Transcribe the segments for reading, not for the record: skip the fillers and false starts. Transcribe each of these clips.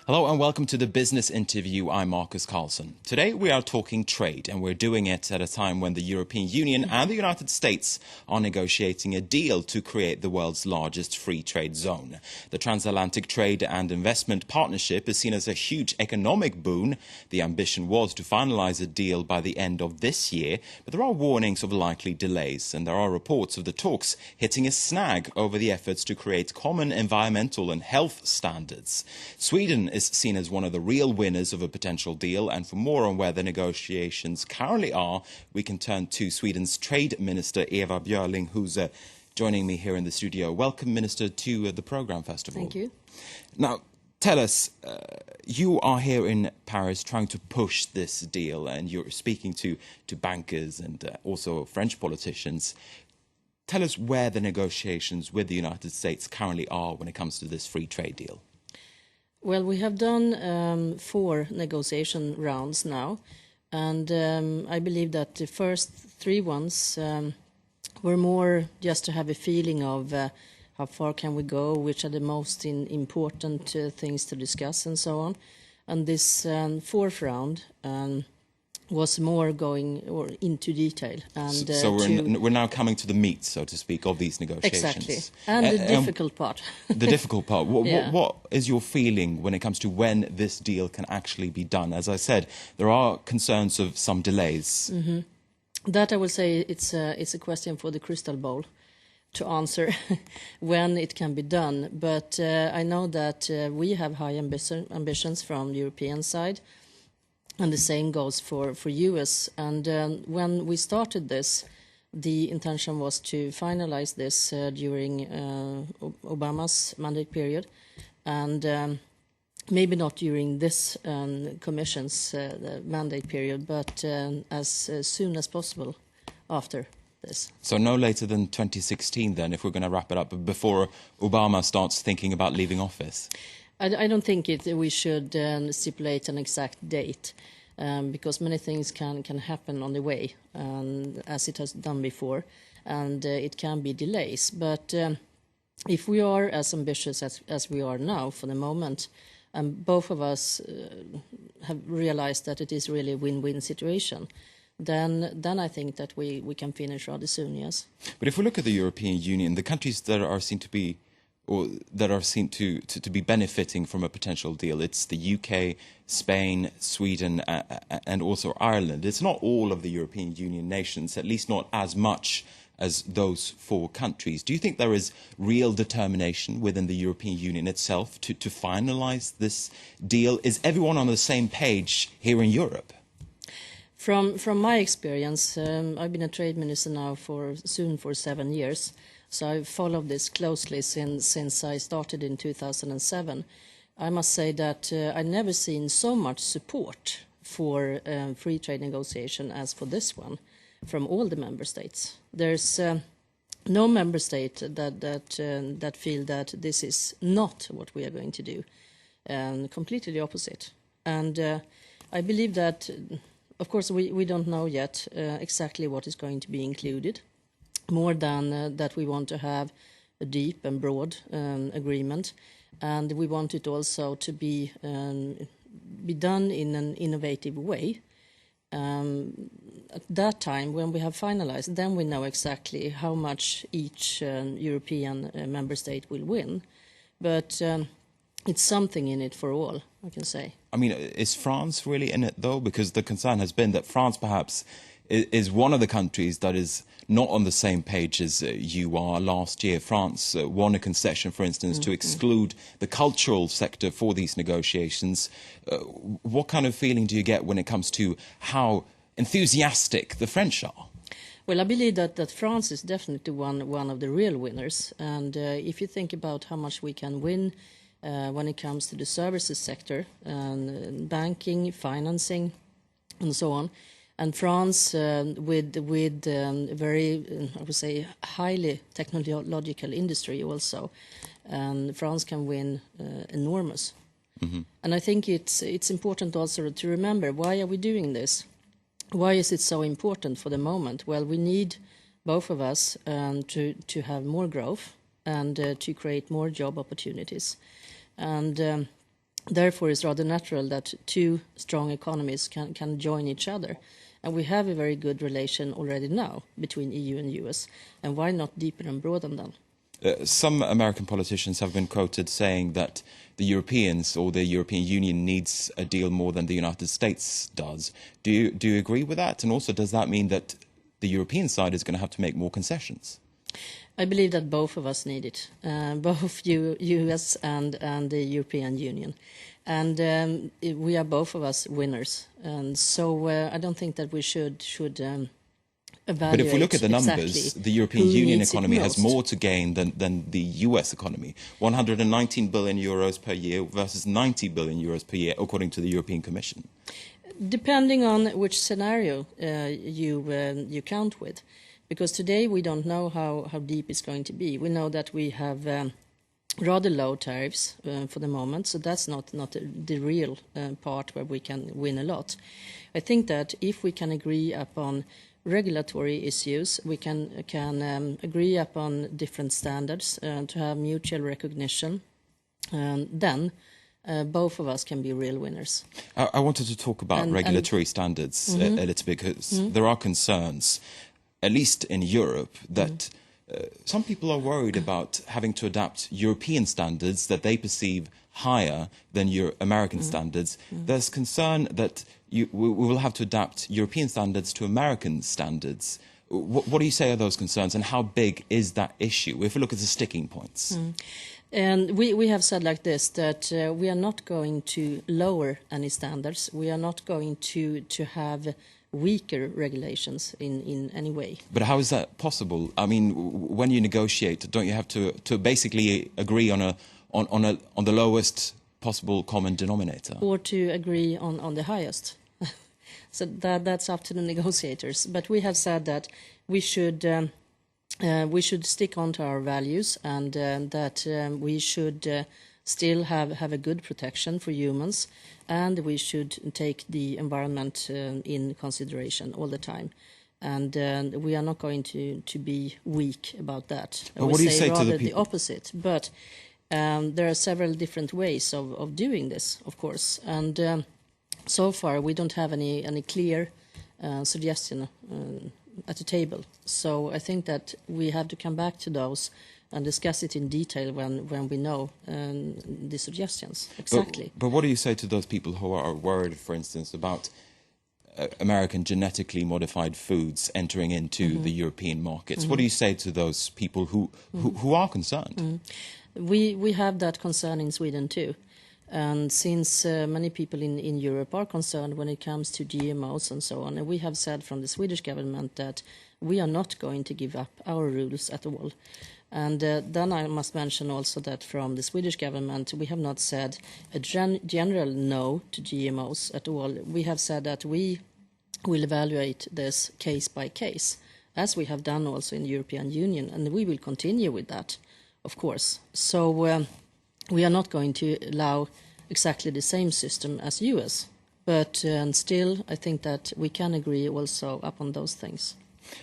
Hello and welcome to the Business Interview. I'm Marcus Carlson. Today we are talking trade, and we're doing it at a time when the European Union and the United States are negotiating a deal to create the world's largest free trade zone. The Transatlantic Trade and Investment Partnership is seen as a huge economic boon. The ambition was to finalize a deal by the end of this year, but there are warnings of likely delays, and there are reports of the talks hitting a snag over the efforts to create common environmental and health standards. Sweden is seen as one of the real winners of a potential deal, and for more on where the negotiations currently are, we can turn to Sweden's Trade Minister Eva Björling, who's joining me here in the studio. Welcome, Minister, to the programme, first of all. Thank you. Now, tell us, you are here in Paris trying to push this deal, and you're speaking to bankers and also French politicians. Tell us where the negotiations with the United States currently are when it comes to this free trade deal. Well, we have done 4 negotiation rounds now, and I believe that the first 3 ones were more just to have a feeling of how far can we go, which are the most important things to discuss, and so on. And this 4th round was more going into detail. And, so we're now coming to the meat, so to speak, of these negotiations. Exactly, and the difficult part. The difficult part. Yeah. What is your feeling when it comes to when this deal can actually be done? As I said, there are concerns of some delays. Mm-hmm. That I will say it's a question for the crystal ball to answer when it can be done. But I know that we have high ambitions from the European side. And the same goes for US. And when we started this, the intention was to finalize this during Obama's mandate period, and maybe not during this Commission's mandate period, but as soon as possible after this. So no later than 2016 then, if we're going to wrap it up, before Obama starts thinking about leaving office? I don't think we should stipulate an exact date, because many things can happen on the way, as it has done before, and it can be delays. But if we are as ambitious as we are now for the moment, and both of us have realized that it is really a win-win situation, then I think that we can finish rather soon, yes. But if we look at the European Union, the countries that are seen to be to be benefiting from a potential deal, it's the UK, Spain, Sweden, and also Ireland. It's not all of the European Union nations, at least not as much as those 4 countries. Do you think there is real determination within the European Union itself to finalize this deal? Is everyone on the same page here in Europe? From my experience, I've been a trade minister now for 7 years. So I've followed this closely since I started in 2007. I must say that I've never seen so much support for free trade negotiation as for this one from all the member states. There's no member state that feel that this is not what we are going to do, completely the opposite. And I believe that, of course, we don't know yet exactly what is going to be included. More than that, we want to have a deep and broad agreement, and we want it also to be done in an innovative way. At that time, when we have finalized, then we know exactly how much each European member state will win. But it's something in it for all, I can say. I mean, is France really in it, though? Because the concern has been that France perhaps is one of the countries that is not on the same page as you are. Last year, France won a concession, for instance, to exclude the cultural sector for these negotiations. What kind of feeling do you get when it comes to how enthusiastic the French are? Well, I believe that France is definitely one of the real winners. And if you think about how much we can win when it comes to the services sector, banking, financing, and so on, and France, with very, I would say, highly technological industry also, and France can win enormous. Mm-hmm. And I think it's important also to remember, why are we doing this? Why is it so important for the moment? Well, we need, both of us, to have more growth and to create more job opportunities. And therefore it's rather natural that two strong economies can join each other. And we have a very good relation already now between EU and US. And why not deepen and broaden them? Some American politicians have been quoted saying that the Europeans or the European Union needs a deal more than the United States does. Do you agree with that? And also, does that mean that the European side is going to have to make more concessions? I believe that both of us need it, both US and the European Union. And we are both of us winners. And so I don't think that we should evaluate. But if we look at the numbers, exactly the European Union economy has most. more to gain than the US economy. 119 billion euros per year versus 90 billion euros per year, according to the European Commission. Depending on which scenario you count with. Because today we don't know how deep it's going to be. We know that we have rather low tariffs for the moment, so that's not the real part where we can win a lot. I think that if we can agree upon regulatory issues, we can agree upon different standards to have mutual recognition, then both of us can be real winners. I wanted to talk about regulatory standards a little bit, because there are concerns, at least in Europe, that some people are worried about having to adapt European standards that they perceive higher than American standards. There's concern that we will have to adapt European standards to American standards. What do you say are those concerns, and how big is that issue if we look at the sticking points? And we have said like this, that we are not going to lower any standards. We are not going to have weaker regulations in any way. But how is that possible? I mean, when you negotiate, don't you have to basically agree on the lowest possible common denominator? Or to agree on the highest. So that's up to the negotiators. But we have said that we should stick on to our values, and that we should still have a good protection for humans, and we should take the environment in consideration all the time. And we are not going to be weak about that. But what do you say to the people? The opposite. But there are several different ways of doing this, of course. And so far, we don't have any clear suggestion at the table. So I think that we have to come back to those and discuss it in detail when we know the suggestions exactly. But what do you say to those people who are worried, for instance, about American genetically modified foods entering into the European markets? What do you say to those people who are concerned? We have that concern in Sweden too. And since many people in Europe are concerned when it comes to GMOs and so on, and we have said from the Swedish government that we are not going to give up our rules at all. And then I must mention also that from the Swedish government, we have not said a general no to GMOs at all. We have said that we will evaluate this case by case, as we have done also in the European Union, and we will continue with that, of course. So we are not going to allow exactly the same system as US, but still I think that we can agree also upon those things.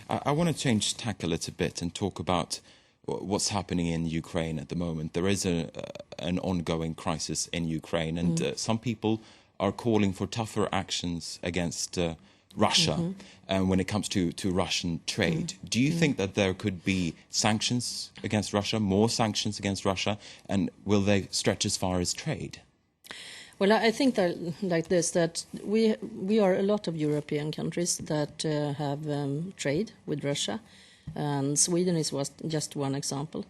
I want to change tack a little bit and talk about what's happening in Ukraine at the moment. There is an ongoing crisis in Ukraine, and some people are calling for tougher actions against Russia when it comes to Russian trade. Do you think that there could be sanctions against Russia, more sanctions against Russia, and will they stretch as far as trade? Well, I think that like this, that we are a lot of European countries that have trade with Russia. And Sweden was just one example.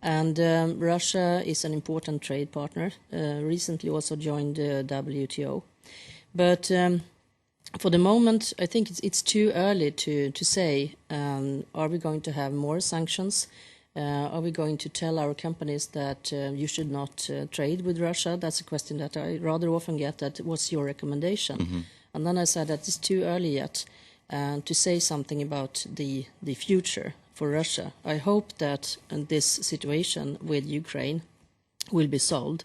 And Russia is an important trade partner, recently also joined the WTO. But for the moment, I think it's too early to say, are we going to have more sanctions? Are we going to tell our companies that you should not trade with Russia? That's a question that I rather often get, that what's your recommendation? And then I said that it's too early yet to say something about the future for Russia. I hope that this situation with Ukraine will be solved.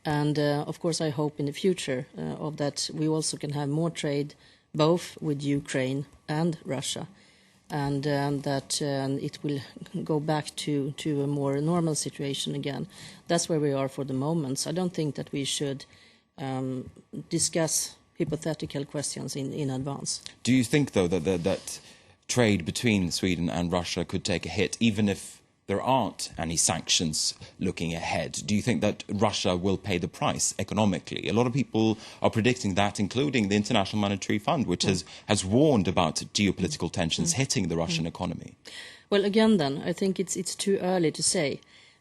And of course, I hope in the future of that we also can have more trade both with Ukraine and Russia, and that it will go back to a more normal situation again. That's where we are for the moment. So I don't think that we should discuss hypothetical questions in advance. Do you think, though, that trade between Sweden and Russia could take a hit, even if there aren't any sanctions looking ahead? Do you think that Russia will pay the price economically? A lot of people are predicting that, including the International Monetary Fund, which has warned about geopolitical tensions hitting the Russian economy. Well, again, then, I think it's too early to say.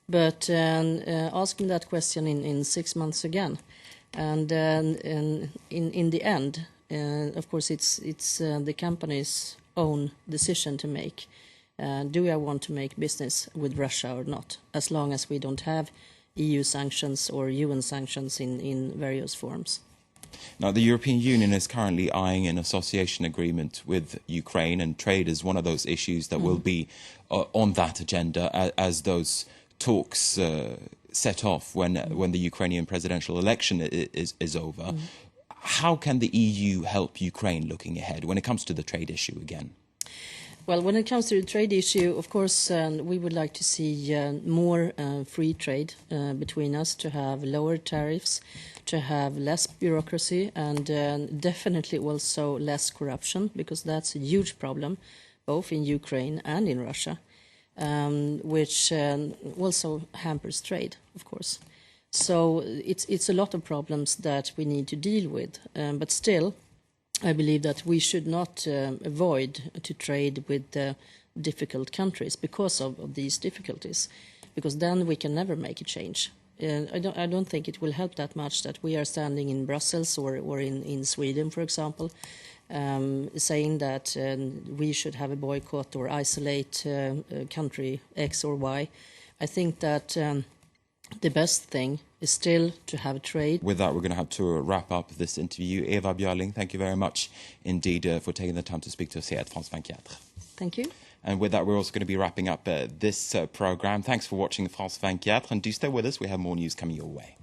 But ask me that question in 6 months again. And in the end, of course, it's the company's own decision to make. Do I want to make business with Russia or not? As long as we don't have EU sanctions or UN sanctions in various forms. Now, the European Union is currently eyeing an association agreement with Ukraine, and trade is one of those issues that will be on that agenda as those talks set off when the Ukrainian presidential election is over. How can the EU help Ukraine looking ahead when it comes to the trade issue again? Well, when it comes to the trade issue, of course, we would like to see more free trade between us, to have lower tariffs, to have less bureaucracy, and definitely also less corruption, because that's a huge problem, both in Ukraine and in Russia, which also hampers trade, of course. So it's a lot of problems that we need to deal with, but still, I believe that we should not avoid to trade with difficult countries because of these difficulties, because then we can never make a change. I don't think it will help that much that we are standing in Brussels or in Sweden, for example, saying that we should have a boycott or isolate country X or Y. I think that the best thing is still to have trade. With that, we're going to have to wrap up this interview. Eva Björling, thank you very much indeed for taking the time to speak to us here at France 24. Thank you. And with that, we're also going to be wrapping up this program. Thanks for watching France 24, and do stay with us. We have more news coming your way.